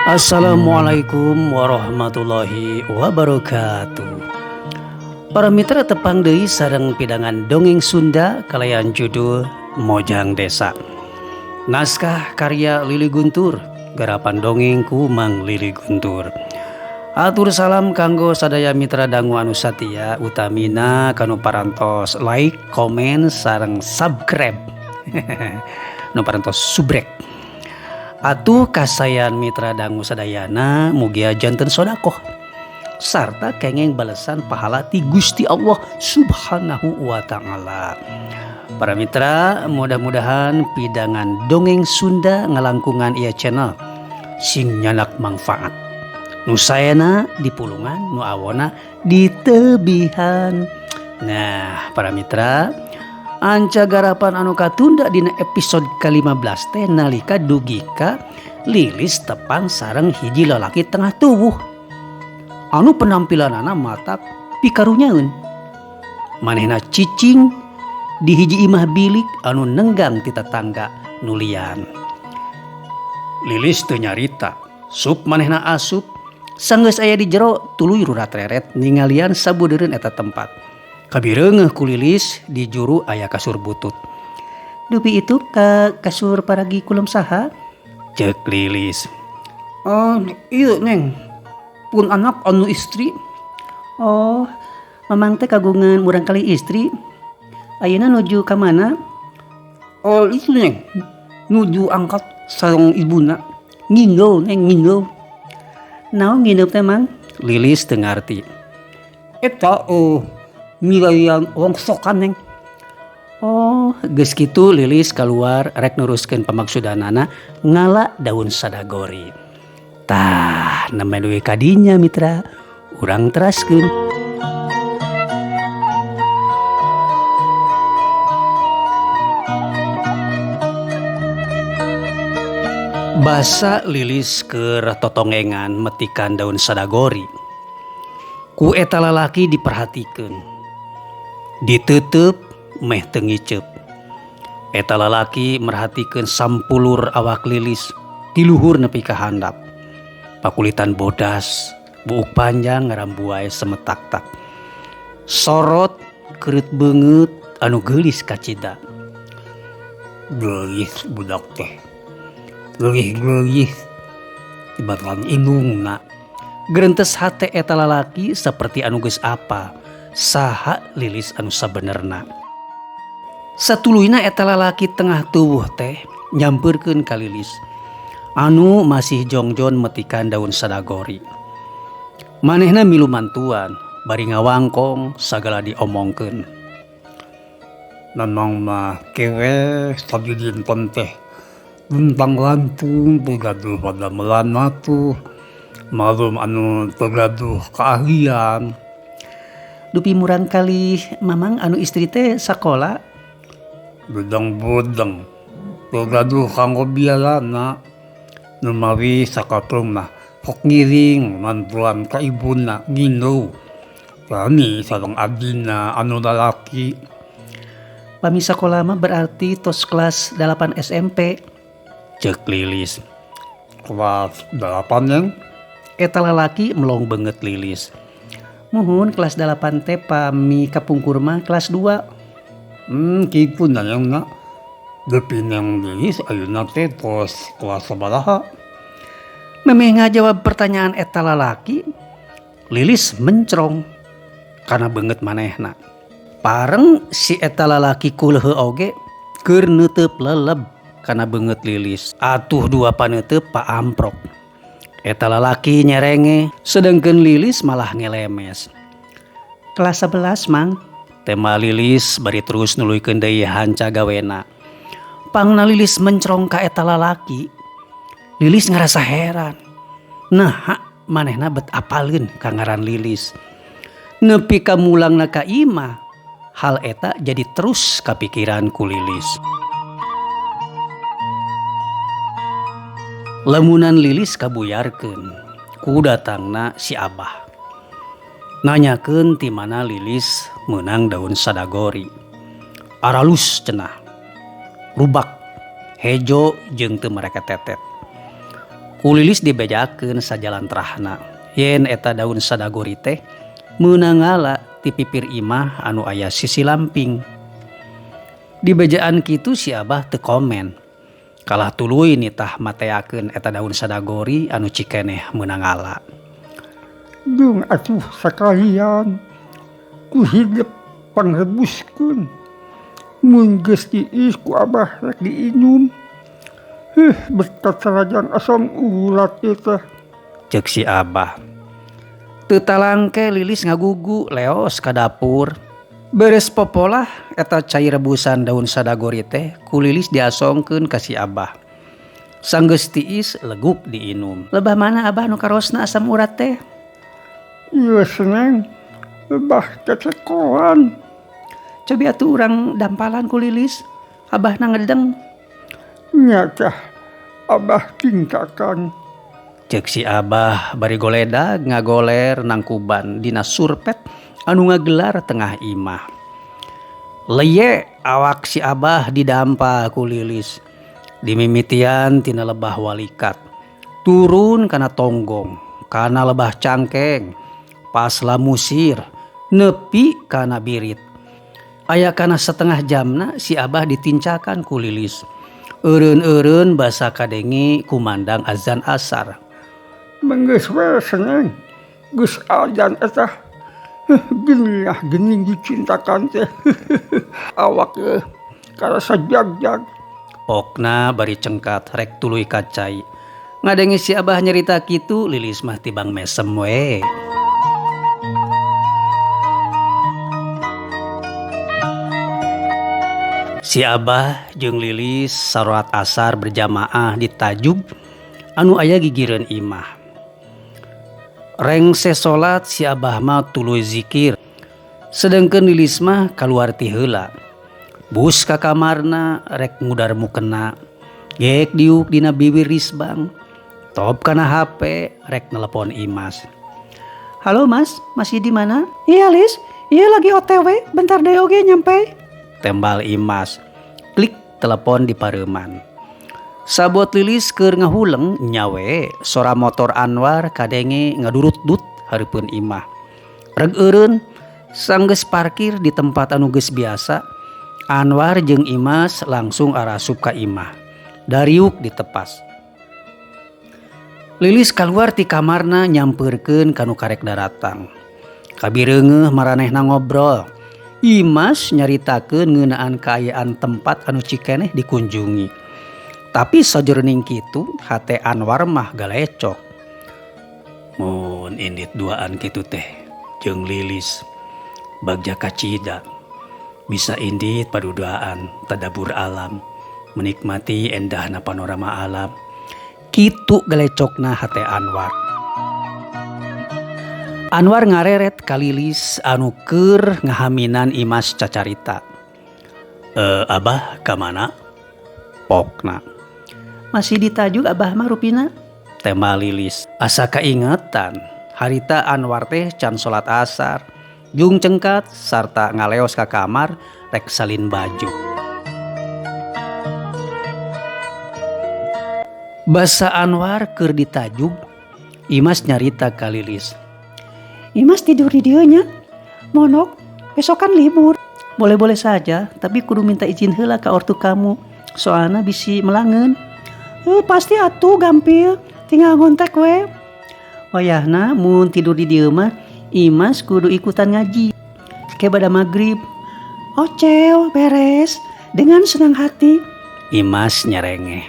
Assalamualaikum warahmatullahi wabarakatuh. Para mitra tepang deui sareng pidangan dongeng Sunda kalayan judul Mojang Desa. Naskah karya Lili Guntur, garapan dongeng ku Mang Lili Guntur. Atur salam kanggo sadaya mitra dangu anu satia, utamina kanu parantos like, komen sareng subscribe. Nu parantos subrek. Atuh kasayan mitra dangu sadayana mugia janten sodakoh sarta kengeng balesan pahala ti Gusti Allah Subhanahu wa Ta'ala. Para mitra, mudah-mudahan pidangan dongeng Sunda ngalangkungan ieu channel sing nyanak manfaat. Nu saena di pulungan, nu awona di tebihan. Nah, para mitra, anca garapan anu katunda dina episode ke-15 teh nalika dugika Lilis tepang sareng hiji lalaki tengah tubuh anu penampilanana matak pikarunyaeun. Manehna cicing di hiji imah bilik anu nenggang ti tetangga nulian. Lilis teu nyarita, sup manehna asup sanggeus aya di jero tuluy rurat-reret ningalian sabudeureun eta tempat. Kabireungeuh ku Lilis di juru aya kasur butut. "Dupi itu ka kasur paragi kulum saha?" Ceuk Lilis. "Oh, ieu Neng. Pun anak anu istri." "Oh, mamang teh kagungan murang kali istri. Ayeuna nuju ka mana?" "Oh, itu Neng. Nuju angkat sareng ibuna. Ngindul Neng, ngindul." "Naon ngindul teh, Mang?" Lilis teu ngarti. "Eta milaian rongsokan Neng." "Oh, geus kitu." Lilis keluar rek nuruskeun pamaksudanana ngala daun sadagori. Tah, nembe duwe kadinya mitra, urang teraskeun. Basa Lilis keur totongengan metikan daun sadagori. Ku eta lalaki diperhatikeun, diteuteup meh teu ngiceup. Eta lalaki merhatikeun sampulur awak Lilis ti luhur nepi ka handap. Pakulitan bodas, buuk panjang ngarambuai semetak-tak. Sorot keureut beungeut anu geulis kacida. "Geulis budak teh. Geulis tibatan indungna." Geurentes hate eta lalaki seperti anu geus apa saha Lilis anu sabenerna. Satuluyna eta lalaki tengah tubuh teh nyampeurkeun ka Lilis anu masih jongjon metikan daun sadagori. Manehna milu mantuan bari ngawangkong sagala diomongkeun. "Memang mah kewe sabi dinten teh luntang lantung tegaduh pada melana tuh. Malum anu tegaduh keahlian." "Dupi murang kali mamang anu istri teh sakola?" "Bedeng-bedeng tegaduh kanggo bialana. Numawi sakapeung mah hok ngiring mantuan ka ibuna ngindu. Kami sareng adina anu lalaki." "Pami sakola mah berarti tos kelas 8 SMP." Ceuk Lilis. "Kelas 8 Neng?" Eta lalaki melong beungeut Lilis. "Muhun kelas 8 teh pami kapungkur mah kelas 2. Kitu Neng. Depi Neng Lilis ayeuna teh tos kelas sabaraha?" Memeh ngajawab pertanyaan eta lalaki, Lilis mencrong kana beungeut manehna. Pareng si eta lalaki kuleuh oge keur neuteup leleb kana beungeut Lilis. Atuh dua paneuteub paamprok. Eta lalaki nyerenge sedengkeun Lilis malah ngelemes. "Kelas 11 Mang." Tema Lilis bari terus nuluykeun deui hanca gawena. Pangna Lilis mencrong ka eta lalaki, Lilis ngarasa heran. Naha manehna bet apaleun ka ngaran Lilis. Nepi ka mulangna ka imah, hal eta jadi terus kapikiran ku Lilis. Lamunan Lilis kabuyarkeun ku datangna si Abah. Nanyakeun ti mana Lilis meunang daun sadagori. "Aralus cenah. Rubak, hejo jeung teu mereka tetet." Ku Lilis dibejakeun sajalan terahna. Yen eta daun sadagori teh meunangala ti pipir imah anu aya sisi lamping. Di bejaan kitu si Abah teu komen. Kalah tuluy nitah mateakeun eta daun sadagori anu cikeneh meunangala. Dung atuh sakalian ku hidup pangrebuskeun. Mun geus tiis ku Abah rek diinum. Berkat sarajan asam urat eta. Ceuk si Abah. Teu talangke Lilis ngagugu leos ka dapur. Beres popolah eta cai rebusan daun sadagori teh ku Lilis diasongkeun ka si Abah. Sanggeus tiis leguk diinum. Lebah mana Abah nu karosna asam urat teh? Ieu seneng. Lebah kecekoan. Cobi atuh urang dampalan ku Lilis. Abah na ngedeng. Nya tah Abah tingkakan. Ceuk si Abah bari goledag ngagoler nangkuban dina surpet anu ngagelar tengah imah. Leye awak si Abah didampa ku Lilis. Dimimitian tina lebah walikat. Turun kana tonggong, kana lebah cangkeng, pas lamusir, nepi kana birit. Aya kana setengah jamna si Abah ditincakan ku Lilis. Eureun-eureun basa kadenge kumandang azan asar. Menggeus we seneng. Geus azan eta. Geuninah geuning dicintakan teh. Awak karasa jag-jag. Pokna bari cengkat rek tuluy kacai. Ngadenge si Abah nyerita kitu Lilis mah tibang mesem we. Si Abah jeung Lilis salat asar berjamaah di tajub anu aya gigireun imah. Rengse salat si Abah mah tuluy zikir. Sedengkeun Lilis mah kaluar ti heula. Bus ka kamarna rek ngudar mukena. Geek diuk dina bibir risbang. Top kana HP rek nelepon Imas. Halo Mas, masih di mana? Iya Lis, iya lagi OTW, bentar deh oge nyampe. Tembal Imas. Klik telepon di pareuman. Sabot Lilis keur ngahuleng nyawe sora motor Anwar kadenge ngadurut-dut hareupeun imah. Reg eureun sanggeus parkir di tempat anu geus biasa, Anwar jeung Imas langsung arasup ka imah. Dariuk ditepas. Lilis kaluar ti kamarna nyampeurkeun kanu karek daratang. Kabireungeuh maranehna ngobrol. Imas nyaritakeun ngeunaan kaayaan tempat anu cikeneh dikunjungi. Tapi sajroning kitu hate Anwar mah galecok. Mun indit duaan kitu teh jeung Lilis bagja kacida. Bisa indit paduduaan tadabur alam, menikmati endahna panorama alam. Kitu galecokna hate Anwar. Anwar ngareret ka Lilis anu keur ngahaminan Imas cacarita. Abah ka mana? Pokna. Masih di tajuk Abah mah rupina. Tema Lilis. Asa kaingetan harita Anwar teh can salat asar, jung cengkat sarta ngaleos ka kamar rek salin baju. Basa Anwar keur ditajuk, Imas nyarita ka Lilis. Imas tidur di dieunya. Monok, besok kan libur. Boleh-boleh saja, tapi kudu minta izin heula ka ortu kamu. Soalna bisi melangeun. Pasti atuh gampil, tinggal ngontek we. Wayahna mun tidur di dieu mah, Imas kudu ikutan ngaji. Kayak pada maghrib. Ocel, beres. Dengan senang hati. Imas nyerengeh.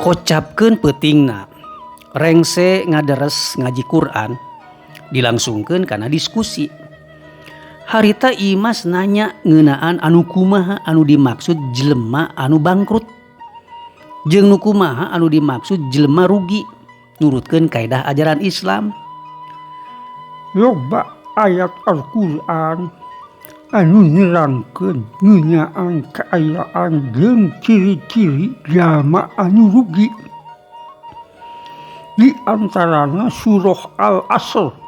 Kocapkeun peutingna. Rengse ngaderes ngaji Quran. Dilangsungkeun kana diskusi. Harita Imas nanya ngeunaan anu kumaha anu dimaksud jelema anu bangkrut. Jeung nu kumaha anu dimaksud jelema rugi. Nurutkeun kaedah ajaran Islam. Loba ayat Al-Quran anu nerangkeun ngeunaan kaayaan jeung ciri-ciri jalma anu rugi. Di antarana surah Al-Asr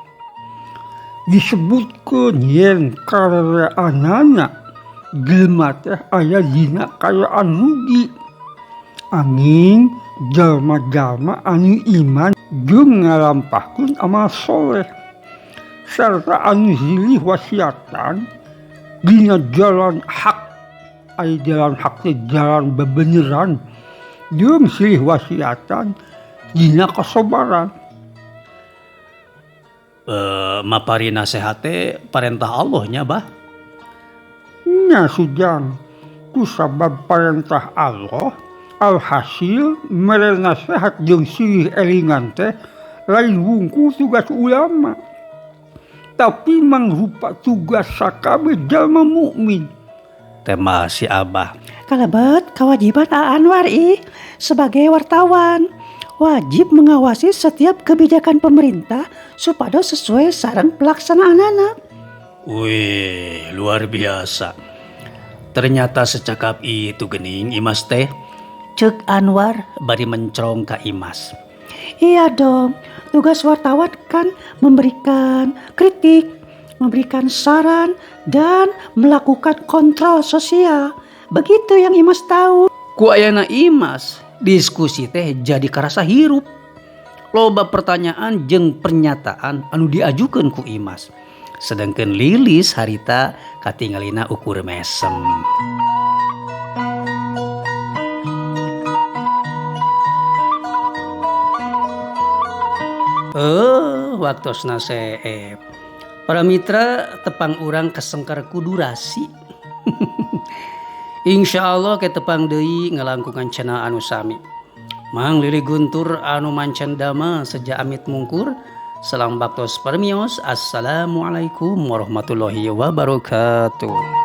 disebutkeun yen karereanana jelema teh aya dina kaayaan rugi. Angin jalma-jalma anu iman jeung ngalampahkeun amal soleh serta anu silih wasiatan dina jalan hak. Aya jalan hak teh jalan bebeneran jeung silih wasiatan dina kasobaran. Mapari nasehat teh parentah Allah nya bah. Nya sujang kusabab parentah Allah alhasil mere nasehat jeung silih elingan teh lain wungkul tugas ulama tapi mangrupa tugas sakabeh jalma mukmin. Tema si Abah. Kalebet kewajiban Anwar sebagai wartawan wajib mengawasi setiap kebijakan pemerintah supados sesuai sareng pelaksanaanana. Wih, luar biasa. Ternyata secakap itu gening Imas teh. Cek Anwar bari mencerong ka Imas. Iya dong, tugas wartawan kan memberikan kritik, memberikan saran, dan melakukan kontrol sosial. Begitu yang Imas tahu. Ku ayana Imas, diskusi teh jadi karasa hirup. Loba pertanyaan jeung pernyataan anu diajukeun ku Imas. Sedangkan Lilis harita katingalina ukur mesem. Waktosna seep. Para mitra tepang urang kesengkar ku durasi. Insya Allah ke tepang deui ngalangkungan cenah anu sami. Mang Lili Guntur anu mancan dama sejak amit mungkur. Salam baktos parmios. Assalamualaikum warahmatullahi wabarakatuh.